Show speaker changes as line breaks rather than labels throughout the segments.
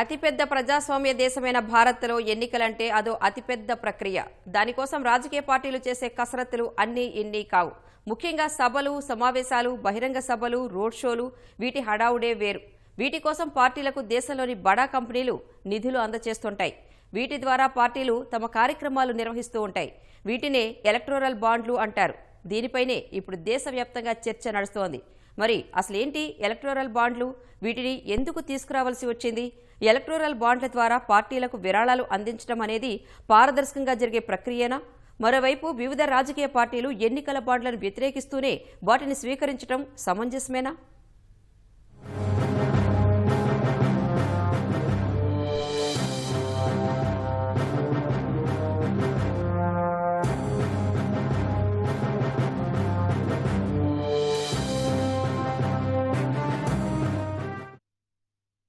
అతిపెద్ద ప్రజాస్వామ్య దేశమైన భారత్లో ఎన్నికలంటే అదో అతిపెద్ద ప్రక్రియ. దానికోసం రాజకీయ పార్టీలు చేసే కసరత్తులు అన్నీ ఇన్ని కావు. ముఖ్యంగా సభలు, సమావేశాలు, బహిరంగ సభలు, రోడ్ షోలు, వీటి హడావుడే వేరు. వీటి కోసం పార్టీలకు దేశంలోని బడా కంపెనీలు నిధులు అందజేస్తుంటాయి. వీటి ద్వారా పార్టీలు తమ కార్యక్రమాలు నిర్వహిస్తూ ఉంటాయి. వీటినే ఎలక్టోరల్ బాండ్లు అంటారు. దీనిపైనే ఇప్పుడు దేశవ్యాప్తంగా చర్చ నడుస్తోంది. మరి అసలేంటి ఎలక్టోరల్ బాండ్లు? వీటిని ఎందుకు తీసుకురావాల్సి వచ్చింది? ఎలక్టోరల్ బాండ్ల ద్వారా పార్టీలకు విరాళాలు అందించడం అనేది పారదర్శకంగా జరిగే ప్రక్రియనా? మరోవైపు వివిధ రాజకీయ పార్టీలు ఎన్నికల బాండ్లను వ్యతిరేకిస్తూనే వాటిని స్వీకరించడం సమంజసమేనా?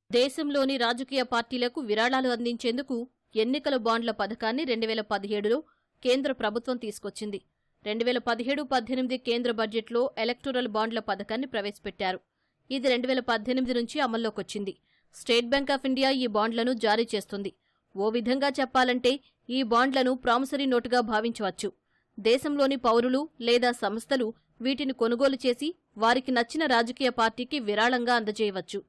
దేశంలోని రాజకీయ పార్టీలకు విరాళాలు అందించేందుకు ఎన్నికల బాండ్ల పథకాన్ని 2017లో కేంద్ర ప్రభుత్వం తీసుకొచ్చింది. 2017-18 కేంద్ర బడ్జెట్లో ఎలక్టోరల్ బాండ్ల పథకాన్ని ప్రవేశపెట్టారు. ఇది 2018 నుంచి అమల్లోకొచ్చింది. స్టేట్ బ్యాంక్ ఆఫ్ ఇండియా ఈ బాండ్లను జారీ చేస్తుంది. ఓ విధంగా చెప్పాలంటే ఈ బాండ్లను ప్రామిసరీ నోటుగా భావించవచ్చు. దేశంలోని పౌరులు లేదా సంస్థలు వీటిని కొనుగోలు చేసి వారికి నచ్చిన రాజకీయ పార్టీకి విరాళంగా అందజేయవచ్చు.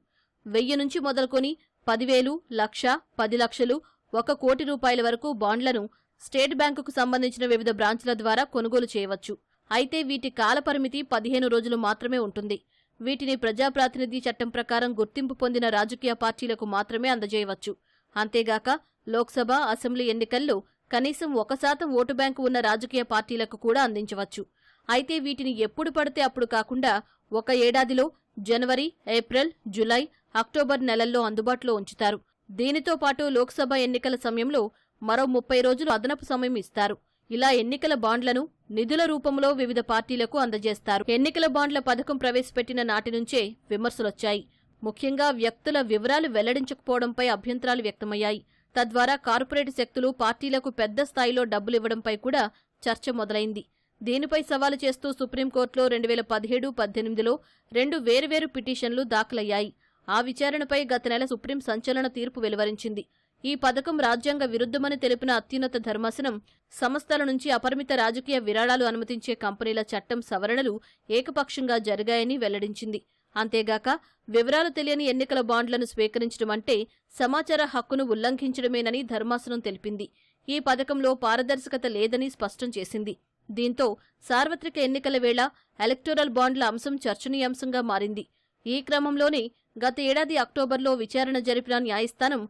1000 నుంచి మొదలుకొని 10,000, 1,00,000, 10 లక్షలు, 1 కోటి రూపాయల వరకు బాండ్లను స్టేట్ బ్యాంకుకు సంబంధించిన వివిధ బ్రాంచ్ల ద్వారా కొనుగోలు చేయవచ్చు. అయితే వీటి కాలపరిమితి 15 రోజులు మాత్రమే ఉంటుంది. వీటిని ప్రజాప్రాతినిధ్య చట్టం ప్రకారం గుర్తింపు పొందిన రాజకీయ పార్టీలకు మాత్రమే అందజేయవచ్చు. అంతేగాక లోక్సభ, అసెంబ్లీ ఎన్నికల్లో కనీసం 1% ఓటు బ్యాంకు ఉన్న రాజకీయ పార్టీలకు కూడా అందించవచ్చు. అయితే వీటిని ఎప్పుడు పడితే అప్పుడు కాకుండా ఒక ఏడాదిలో జనవరి, ఏప్రిల్, జులై, అక్టోబర్ నెలల్లో అందుబాటులో ఉంచుతారు. దీనితో పాటు లోక్సభ ఎన్నికల సమయంలో మరో 30 రోజులు అదనపు సమయం ఇస్తారు. ఇలా ఎన్నికల బాండ్లను నిధుల రూపంలో వివిధ పార్టీలకు అందజేస్తారు. ఎన్నికల బాండ్ల పథకం ప్రవేశపెట్టిన నాటి నుంచే విమర్శలొచ్చాయి. ముఖ్యంగా వ్యక్తుల వివరాలు వెల్లడించకపోవడంపై అభ్యంతరాలు వ్యక్తమయ్యాయి. తద్వారా కార్పొరేట్ శక్తులు పార్టీలకు పెద్ద స్థాయిలో డబ్బులివ్వడంపై కూడా చర్చ మొదలైంది. దీనిపై సవాలు చేస్తూ సుప్రీంకోర్టులో 2017-18లో 2 వేర్వేరు పిటిషన్లు దాఖలయ్యాయి. ఆ విచారణపై గత నెల సుప్రీం సంచలన తీర్పు వెలువరించింది. ఈ పథకం రాజ్యాంగ విరుద్ధమని తెలిపిన అత్యున్నత ధర్మాసనం సంస్థల నుంచి అపరిమిత రాజకీయ విరాళాలు అనుమతించే కంపెనీల చట్టం సవరణలు ఏకపక్షంగా జరిగాయని వెల్లడించింది. అంతేగాక వివరాలు తెలియని ఎన్నికల బాండ్లను స్వీకరించడం అంటే సమాచార హక్కును ఉల్లంఘించడమేనని ధర్మాసనం తెలిపింది. ఈ పథకంలో పారదర్శకత లేదని స్పష్టం చేసింది. దీంతో సార్వత్రిక ఎన్నికల వేళ ఎలక్టోరల్ బాండ్ల అంశం చర్చనీయాంశంగా మారింది. ఈ క్రమంలోనే గత ఏడాది అక్టోబర్లో విచారణ జరిపిన న్యాయస్థానం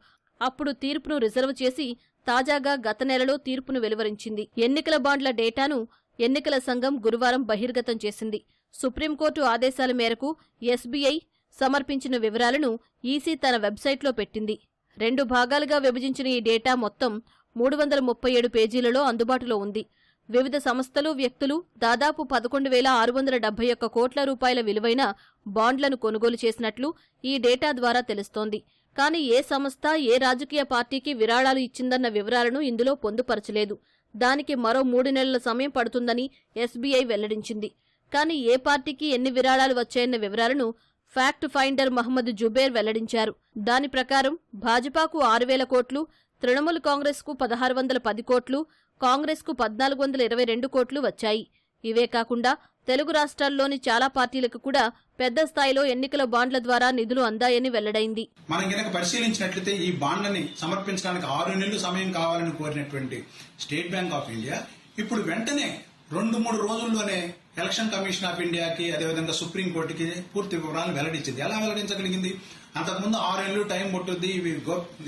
అప్పుడు తీర్పును రిజర్వ్ చేసి తాజాగా గత నెలలో తీర్పును వెలువరించింది. ఎన్నికల బాండ్ల డేటాను ఎన్నికల సంఘం గురువారం బహిర్గతం చేసింది. సుప్రీంకోర్టు ఆదేశాల మేరకు ఎస్బీఐ సమర్పించిన వివరాలను ఈసీ తన వెబ్సైట్లో పెట్టింది. 2 భాగాలుగా విభజించిన ఈ డేటా మొత్తం 337 పేజీలలో అందుబాటులో ఉంది. వివిధ సంస్థలు, వ్యక్తులు దాదాపు 11,671 కోట్ల రూపాయల విలువైన బాండ్లను కొనుగోలు చేసినట్లు ఈ డేటా ద్వారా తెలుస్తోంది. కానీ ఏ సంస్థ, ఏ రాజకీయ పార్టీకి విరాళాలు ఇచ్చిందన్న వివరాలను ఇందులో పొందుపరచలేదు. దానికి మరో 3 నెలల సమయం పడుతుందని ఎస్బీఐ వెల్లడించింది. కానీ ఏ పార్టీకి ఎన్ని విరాళాలు వచ్చాయన్న వివరాలను ఫ్యాక్ట్ ఫైండర్ మహమ్మద్ జుబేర్ వెల్లడించారు. దాని ప్రకారం భాజపాకు 6,000 కోట్లు, తృణమూల్ కాంగ్రెస్కు 1,610 కోట్లు, కాంగ్రెస్కు 1,422 కోట్లు వచ్చాయి. ఇవే కాకుండా తెలుగు రాష్ట్రాల్లోని చాలా పార్టీలకు కూడా పెద్ద స్థాయిలో ఎన్నికల బాండ్ల ద్వారా నిధులు అందాయని వెల్లడైంది.
మనం గనక పరిశీలించినట్లయితే ఈ బాండ్లని సమర్పించడానికి 6 నెలలు సమయం కావాలని కోరినటువంటి స్టేట్ బ్యాంక్ ఆఫ్ ఇండియా ఇప్పుడు వెంటనే 2-3 రోజుల్లోనే ఎలక్షన్ కమిషన్ ఆఫ్ ఇండియాకి, అదేవిధంగా సుప్రీంకోర్టుకి పూర్తి వివరాలను వెల్లడించింది. ఎలా వెల్లడించగలిగింది? అంతకుముందు 6 నెలలు టైం పట్టుద్ది,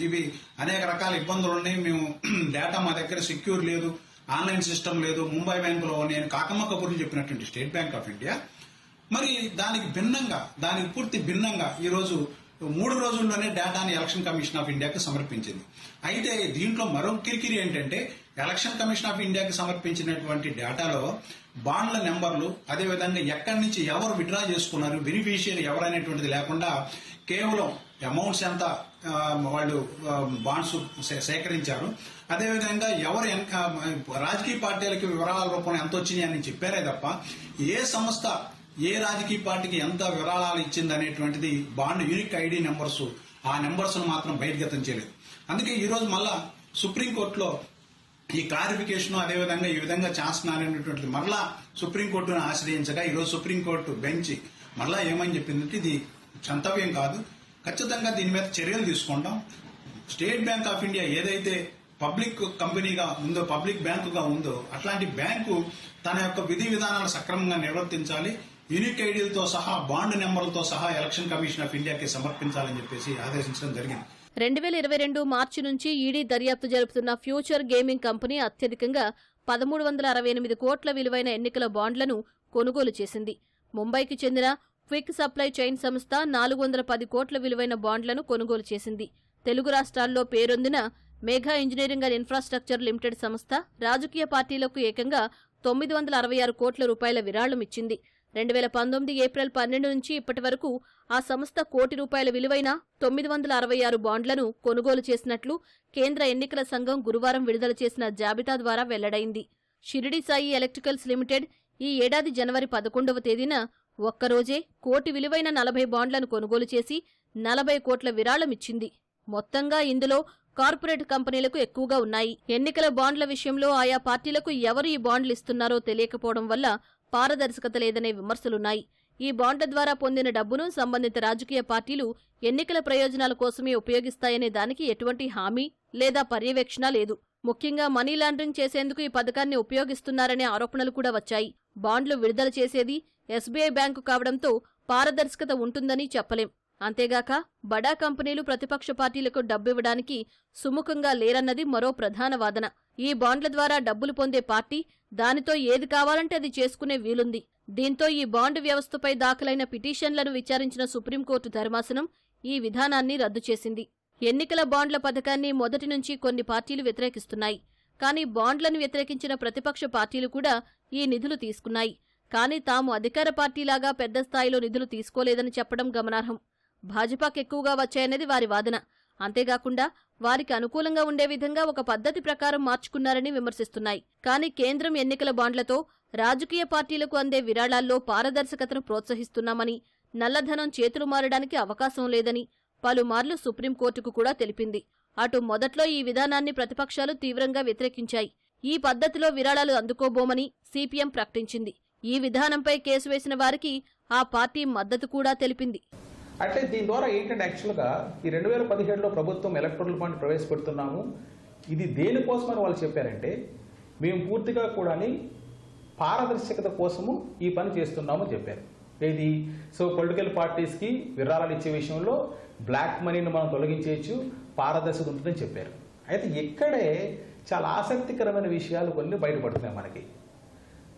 ఇవి అనేక రకాల ఇబ్బందులు ఉన్నాయి, మేము డేటా మా దగ్గర సెక్యూర్ లేదు, ఆన్లైన్ సిస్టమ్ లేదు, ముంబై బ్యాంకులో నేను కాకమ్మ కబుర్లు చెప్పినటువంటి స్టేట్ బ్యాంక్ ఆఫ్ ఇండియా మరి దానికి పూర్తి భిన్నంగా ఈ రోజు 3 రోజుల్లోనే డేటాని ఎలక్షన్ కమిషన్ ఆఫ్ ఇండియాకి సమర్పించింది. అయితే దీంట్లో మరో కిరికిరి ఏంటంటే ఎలక్షన్ కమిషన్ ఆఫ్ ఇండియాకి సమర్పించినటువంటి డేటాలో బాండ్ల నెంబర్లు, అదేవిధంగా ఎక్కడి నుంచి ఎవరు విత్డ్రా చేసుకున్నారు, బెనిఫిషియరీ ఎవరనేటువంటిది లేకుండా కేవలం అమౌంట్స్ ఎంత వాళ్ళు బాండ్స్ సేకరించారు, అదేవిధంగా ఎవరు రాజకీయ పార్టీలకి వివరాల రూపంలో ఎంత వచ్చినాయి అని చెప్పారే తప్ప ఏ సంస్థ ఏ రాజకీయ పార్టీకి ఎంత విరాళాలు ఇచ్చింది అనేటువంటిది బాండ్ యూనిక్ ఐడి నెంబర్స్ ఆ నెంబర్స్ మాత్రం బహిర్గతం చేయలేదు. అందుకే ఈ రోజు మళ్ళా సుప్రీంకోర్టులో ఈ క్లారిఫికేషన్ అదేవిధంగా ఈ విధంగా చేస్తున్నారనేటువంటిది మరలా సుప్రీంకోర్టును ఆశ్రయించగా ఈరోజు సుప్రీంకోర్టు బెంచ్ మరలా ఏమని చెప్పిందంటే ఇది సంతవ్యం కాదు, ఖచ్చితంగా దీని మీద చర్యలు తీసుకుంటాం. స్టేట్ బ్యాంక్ ఆఫ్ ఇండియా ఏదైతే పబ్లిక్ కంపెనీగా ఉందో, పబ్లిక్ బ్యాంకుగా ఉందో, అట్లాంటి బ్యాంకు తన యొక్క విధి విధానాలు సక్రమంగా నిర్వర్తించాలి, యూనిక్ ఐడీలతో సహా బాండ్ నెంబర్లతో సహా ఎలక్షన్ కమిషన్ ఆఫ్ ఇండియాకి సమర్పించాలని చెప్పేసి ఆదేశించడం జరిగింది.
2022 మార్చి నుంచి ఈడీ దర్యాప్తు జరుపుతున్న ఫ్యూచర్ గేమింగ్ కంపెనీ అత్యధికంగా 1368 కోట్ల విలువైన ఎన్నికల బాండ్లను కొనుగోలు చేసింది. ముంబైకి చెందిన క్విక్ సప్లై చైన్ సంస్థ 410 కోట్ల విలువైన బాండ్లను కొనుగోలు చేసింది. తెలుగు రాష్ట్రాల్లో పేరొందిన Megha engineering and infrastructure limited సంస్థ రాజకీయ పార్టీలకు ఏకంగా 966 కోట్ల రూపాయల విరాళం ఇచ్చింది. 2019 ఏప్రిల్ 12 నుంచి ఇప్పటి వరకు ఆ సంస్థ కోటి రూపాయల విలువైన 966 బాండ్లను కొనుగోలు చేసినట్లు కేంద్ర ఎన్నికల సంఘం గురువారం విడుదల చేసిన జాబితా ద్వారా వెల్లడైంది. షిరిడి సాయి ఎలక్ట్రికల్స్ లిమిటెడ్ ఈ ఏడాది జనవరి 11వ తేదీన ఒక్కరోజే కోటి విలువైన 40 బాండ్లను కొనుగోలు చేసి 40 కోట్ల విరాళమిచ్చింది. మొత్తంగా ఇందులో కార్పొరేట్ కంపెనీలకు ఎక్కువగా ఉన్నాయి. ఎన్నికల బాండ్ల విషయంలో ఆయా పార్టీలకు ఎవరు ఈ బాండ్లు ఇస్తున్నారో తెలియకపోవడం వల్ల పారదర్శకత లేదనే విమర్శలున్నాయి. ఈ బాండ్ల ద్వారా పొందిన డబ్బును సంబంధిత రాజకీయ పార్టీలు ఎన్నికల ప్రయోజనాల కోసమే ఉపయోగిస్తాయనే దానికి ఎటువంటి హామీ లేదా పర్యవేక్షణ లేదు. ముఖ్యంగా మనీ లాండరింగ్ చేసేందుకు ఈ పథకాన్ని ఉపయోగిస్తున్నారనే ఆరోపణలు కూడా వచ్చాయి. బాండ్లు విడుదల చేసేది ఎస్బీఐ బ్యాంకు కావడంతో పారదర్శకత ఉంటుందని చెప్పలేం. అంతేగాక బడా కంపెనీలు ప్రతిపక్ష పార్టీలకు డబ్బివ్వడానికి సుముఖంగా లేరన్నది మరో ప్రధాన వాదన. ఈ బాండ్ల ద్వారా డబ్బులు పొందే పార్టీ దానితో ఏది కావాలంటే అది చేసుకునే వీలుంది. దీంతో ఈ బాండ్ వ్యవస్థపై దాఖలైన పిటిషన్లను విచారించిన సుప్రీంకోర్టు ధర్మాసనం ఈ విధానాన్ని రద్దు చేసింది. ఎన్నికల బాండ్ల పథకాన్ని మొదటి నుంచి కొన్ని పార్టీలు వ్యతిరేకిస్తున్నాయి. కానీ బాండ్లను వ్యతిరేకించిన ప్రతిపక్ష పార్టీలు కూడా ఈ నిధులు తీసుకున్నాయి. కానీ తాము అధికార పార్టీలాగా పెద్ద స్థాయిలో నిధులు తీసుకోలేదని చెప్పడం గమనార్హం. భాజపాకు ఎక్కువగా వచ్చాయనేది వారి వాదన. అంతేకాకుండా వారికి అనుకూలంగా ఉండే విధంగా ఒక పద్ధతి ప్రకారం మార్చుకున్నారని విమర్శిస్తున్నాయి. కానీ కేంద్రం ఎన్నికల బాండ్లతో రాజకీయ పార్టీలకు అందే విరాళాల్లో పారదర్శకతను ప్రోత్సహిస్తున్నామని, నల్లధనం చేతులు మారడానికి అవకాశం లేదని పలుమార్లు సుప్రీంకోర్టుకు కూడా తెలిపింది. అటు మొదట్లో ఈ విధానాన్ని ప్రతిపక్షాలు తీవ్రంగా వ్యతిరేకించాయి. ఈ పద్ధతిలో విరాళాలు అందుకోబోమని సిపిఎం ప్రకటించింది. ఈ విధానంపై కేసు వేసిన వారికి ఆ పార్టీ మద్దతు కూడా తెలిపింది.
అంటే దీని ద్వారా ఏంటంటే యాక్చువల్గా ఈ 2017లో ప్రభుత్వం ఎలక్ట్రల్ బాండ్ ప్రవేశపెడుతున్నాము, ఇది దేనికోసమని వాళ్ళు చెప్పారంటే మేము పూర్తిగా కూడా పారదర్శకత కోసము ఈ పని చేస్తున్నామని చెప్పారు. ఇది పొలిటికల్ పార్టీస్కి విరాళాలు ఇచ్చే విషయంలో బ్లాక్ మనీని మనం తొలగించేయచ్చు, పారదర్శకత ఉంటుందని చెప్పారు. అయితే ఇక్కడే చాలా ఆసక్తికరమైన విషయాలు కొన్ని బయటపడుతున్నాయి మనకి.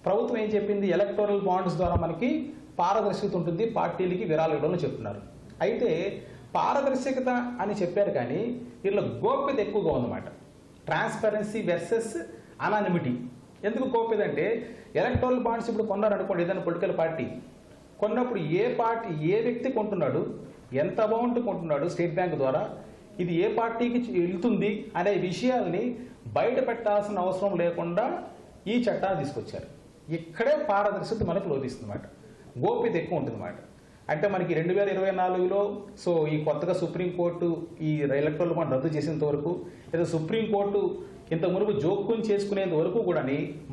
ప్రభుత్వం ఏం చెప్పింది, ఎలక్టోరల్ బాండ్స్ ద్వారా మనకి పారదర్శకత ఉంటుంది, పార్టీలకి విరాళాలు ఇవ్వడం చెప్తున్నారు. అయితే పారదర్శకత అని చెప్పారు కానీ వీళ్ళ గోప్యత ఎక్కువగా ఉందన్నమాట. Transparency versus anonymity. ఎందుకు గోప్యత అంటే ఎలక్టోరల్ బాండ్స్ ఇప్పుడు కొన్నారనుకోండి, ఏదైనా పొలిటికల్ పార్టీ కొన్నప్పుడు ఏ వ్యక్తి కొంటున్నాడు, ఎంత అమౌంట్ కొంటున్నాడు స్టేట్ బ్యాంక్ ద్వారా, ఇది ఏ పార్టీకి వెళ్తుంది అనే విషయాల్ని బయట పెట్టాల్సిన అవసరం లేకుండా ఈ చట్టాన్ని తీసుకొచ్చారు. ఇక్కడే పారదర్శకత మనకు లోపిస్తుందన్నమాట, గోప్యత ఎక్కువ ఉంటుందన్నమాట. అంటే మనకి 2024లో ఈ కొత్తగా సుప్రీంకోర్టు ఈ ఎలక్టోరల్ బాండ్ రద్దు చేసేంత వరకు, లేదా సుప్రీంకోర్టు ఇంత మునుపు జోక్యం చేసుకునేంత వరకు కూడా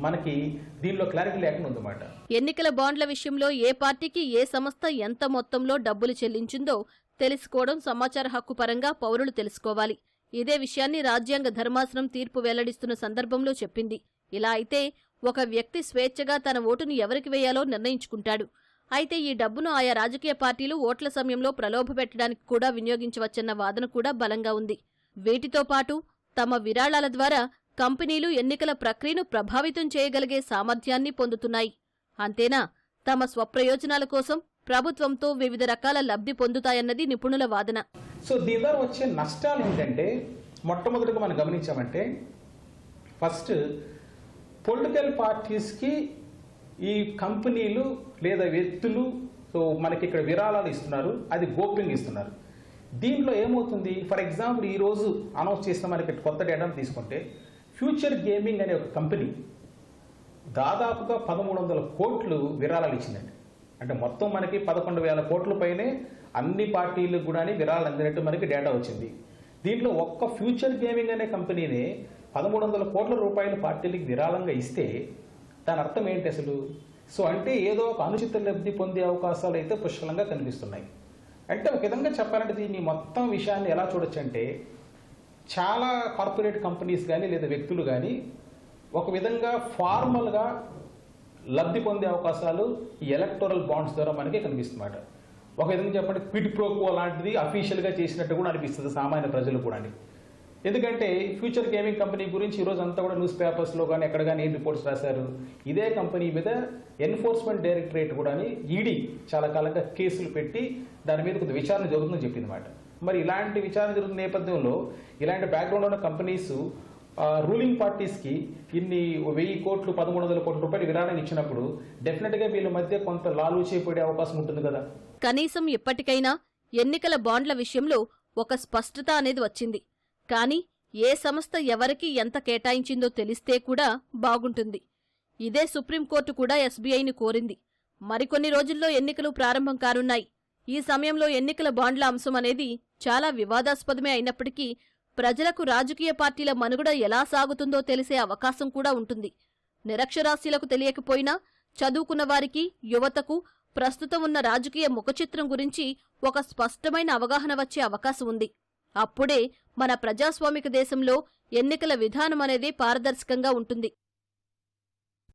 మనకి దీనిలో క్లారిటీ లేకుండా ఉందన్నమాట.
ఎన్నికల బాండ్ల విషయంలో ఏ పార్టీకి ఏ సంస్థ ఎంత మొత్తంలో డబ్బులు చెల్లించిందో తెలుసుకోవడం సమాచార హక్కు పరంగా పౌరులు తెలుసుకోవాలి. ఇదే విషయాన్ని రాజ్యాంగ ధర్మాసనం తీర్పు వెల్లడిస్తున్న సందర్భంలో చెప్పింది. ఇలా అయితే ఒక వ్యక్తి స్వేచ్ఛగా తన ఓటును ఎవరికి వేయాలో నిర్ణయించుకుంటాడు. అయితే ఈ డబ్బును ఆయా రాజకీయ పార్టీలు ఓట్ల సమయంలో ప్రలోభపెట్టడానికి కూడా వినియోగించవచ్చన్న వాదన కూడా బలంగా ఉంది. వీటితో పాటు తమ విరాళాల ద్వారా కంపెనీలు ఎన్నికల ప్రక్రియను ప్రభావితం చేయగలిగే సామర్థ్యాన్ని పొందుతున్నాయి. అంతేనా, తమ స్వప్రయోజనాల కోసం ప్రభుత్వంతో వివిధ రకాల లబ్ధి పొందుతాయన్నది నిపుణుల వాదన.
దీని ద్వారా వచ్చే నష్టాలు ఏంటంటే, మొట్టమొదటిగా మనం గమనించామంటే, ఫస్ట్ పొలిటికల్ పార్టీస్కి ఈ కంపెనీలు లేదా వ్యక్తులు మనకి ఇక్కడ విరాళాలు ఇస్తున్నారు, అది గోప్యంగా ఇస్తున్నారు. దీంట్లో ఏమవుతుంది, ఫర్ ఎగ్జాంపుల్ ఈరోజు అనౌన్స్ చేసిన మనకి కొత్త డేటాను తీసుకుంటే, ఫ్యూచర్ గేమింగ్ అనే ఒక కంపెనీ దాదాపుగా 1300 కోట్లు విరాళాలు ఇచ్చిందండి. అంటే మొత్తం మనకి 11,000 కోట్ల పైనే అన్ని పార్టీలకు కూడా విరాళాలు అందినట్టు మనకి డేటా వచ్చింది. దీంట్లో ఒక్క ఫ్యూచర్ గేమింగ్ అనే కంపెనీనే 1300 కోట్ల రూపాయలు పార్టీలకు విరాళంగా ఇస్తే దాని అర్థం ఏంటి అసలు? సో అంటే ఏదో ఒక అనుచిత లబ్ధి పొందే అవకాశాలు అయితే పుష్కలంగా కనిపిస్తున్నాయి. అంటే ఒక విధంగా చెప్పాలంటే దీన్ని మొత్తం విషయాన్ని ఎలా చూడొచ్చు అంటే, చాలా కార్పొరేట్ కంపెనీస్ కానీ లేదా వ్యక్తులు కానీ ఒక విధంగా ఫార్మల్గా లబ్ధి పొందే అవకాశాలు ఈ ఎలక్టోరల్ బాండ్స్ ద్వారా మనకి కనిపిస్తున్నమాట. ఒక విధంగా చెప్పండి క్విడ్ ప్రోకో లాంటిది అఫీషియల్గా చేసినట్టు కూడా అనిపిస్తుంది సామాన్య ప్రజలు కూడా. ఎందుకంటే ఫ్యూచర్ గేమింగ్ కంపెనీ గురించి ఈరోజు అంతా కూడా న్యూస్ పేపర్స్లో కానీ ఎక్కడ కానీ ఏం రిపోర్ట్స్ రాశారు, ఇదే కంపెనీ మీద ఎన్ఫోర్స్మెంట్ డైరెక్టరేట్ కూడా ఈడీ చాలా కాలంగా కేసులు పెట్టి దాని మీద కొంత విచారణ జరుగుతుందని చెప్పింది అన్నమాట. మరి ఇలాంటి విచారణ జరుగుతున్న నేపథ్యంలో ఇలాంటి బ్యాక్గ్రౌండ్ ఉన్న కంపెనీస్ రూలింగ్ పార్టీస్కి ఇన్ని 1000 కోట్లు 1300 కోట్ల రూపాయలు విరాళం ఇచ్చినప్పుడు డెఫినెట్గా వీళ్ళ మధ్య కొంత లాలూచీ పడే అవకాశం ఉంటుంది కదా.
కనీసం ఇప్పటికైనా ఎన్నికల బాండ్ల విషయంలో ఒక స్పష్టత అనేది వచ్చింది. కానీ ఏ సంస్థ ఎవరికి ఎంత కేటాయించిందో తెలిస్తే కూడా బాగుంటుంది. ఇదే సుప్రీంకోర్టు కూడా ఎస్బీఐని కోరింది. మరికొన్ని రోజుల్లో ఎన్నికలు ప్రారంభం కానున్నాయి. ఈ సమయంలో ఎన్నికల బాండ్ల అంశం అనేది చాలా వివాదాస్పదమే అయినప్పటికీ ప్రజలకు రాజకీయ పార్టీల మనుగడ ఎలా సాగుతుందో తెలిసే అవకాశం కూడా ఉంటుంది. నిరక్షరాస్యులకు తెలియకపోయినా చదువుకున్న వారికి, యువతకు ప్రస్తుతం ఉన్న రాజకీయ ముఖచిత్రం గురించి ఒక స్పష్టమైన అవగాహన వచ్చే అవకాశం ఉంది. అప్పుడే మన ప్రజాస్వామిక దేశంలో ఎన్నికల విధానం అనేది పారదర్శకంగా ఉంటుంది.